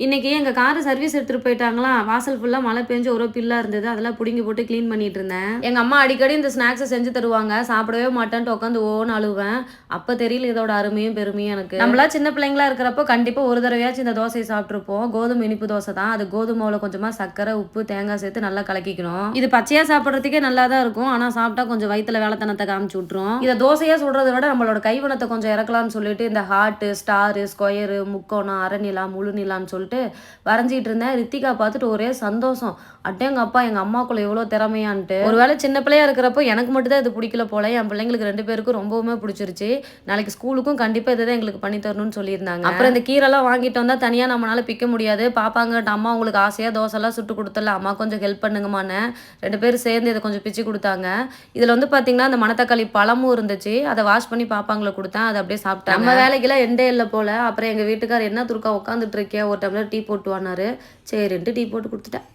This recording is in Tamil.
இன்னைக்கு எங்க கார் சர்வீஸ் எடுத்துட்டு போயிட்டாங்களா, வாசல் ஃபுல்லா மழை பெஞ்சு ஒரு பில்லா இருந்தது. அதெல்லாம் புடுங்கி போட்டு கிளீன் பண்ணிட்டு இருந்தேன். எங்க அம்மா அடிக்கடி இந்த ஸ்நாக்ஸ செஞ்சு தருவாங்க. சாப்பிடவே மாட்டேன்ட்டு உட்காந்து ஓன்னு அழுவேன். அப்ப தெரியல இதோட அருமையும் பெருமையும் எனக்கு. நம்மளா சின்ன பிள்ளைங்களா இருக்கிறப்போ கண்டிப்பா ஒரு தடவையாச்சும் இந்த தோசையை சாப்பிட்டுருப்போம். கோதுமை இனிப்பு தோசை தான். அது கோதுமை மாவுல கொஞ்சமா சர்க்கரை, உப்பு, தேங்காய் சேர்த்து நல்லா கலக்கிக்கணும். இது பச்சையா சாப்பிடுறதுக்கே நல்லா தான் இருக்கும். ஆனா சாப்பிட்டா கொஞ்சம் வயித்துல வேலைத்தனத்தை காமிச்சு விட்டுரும். இதை தோசையா சுடுறதை விட நம்மளோட கைவனத்தை கொஞ்சம் இறக்கலாம்னு சொல்லிட்டு இந்த ஹார்ட், ஸ்டார், ஸ்கொயர், முக்கோணம், அரைநிலா, முழு நிலான்னு சொல்லிட்டு வரைஞ்சிட்டு இருந்தேன். ரித்திகா பார்த்துட்டு ஒரே சந்தோஷம். அட்டேங்கப்பா எங்க அம்மாக்குள்ள எவ்வளோ திறமையான்ட்டு. ஒருவேளை சின்ன பிள்ளையா இருக்கிறப்போ எனக்கு மட்டும் தான் இது பிடிக்கல போல. என் பிள்ளைங்களுக்கு 2 பேருக்கும் ரொம்பவுமே பிடிச்சிருச்சு. நாளைக்கு ஸ்கூலுக்கும் கண்டிப்பா இதை தான் எங்களுக்கு பண்ணி தரணும்னு சொல்லியிருந்தாங்க. அப்புறம் இந்த கீரைலாம் வாங்கிட்டு வந்தா தனியா நம்மளால பிக்க முடியாது. பாப்பாங்கட்ட அம்மா உங்களுக்கு ஆசையா தோசைலாம் சுட்டு கொடுத்தல, அம்மா கொஞ்சம் ஹெல்ப் பண்ணுங்கம்மான்னு 2 பேரும் சேர்ந்து இதை கொஞ்சம் பிச்சு கொடுத்தாங்க. இதுல வந்து பாத்தீங்கன்னா அந்த மணத்தக்காளி பழமும் இருந்துச்சு. அதை வாஷ் பண்ணி பாப்பாங்களுக்கு கொடுத்தேன். அதை அப்படியே சாப்பிட்டாங்க. நம்ம வேலைக்கெல்லாம் எண்டே இல்லை போல. அப்புறம் எங்க வீட்டுக்கார் என்ன துருக்கா உட்காந்துட்டு இருக்கேன், ஒரு டம்ளர் டீ போட்டு வானாரு. சரின்ட்டு டீ போட்டு கொடுத்துட்டேன்.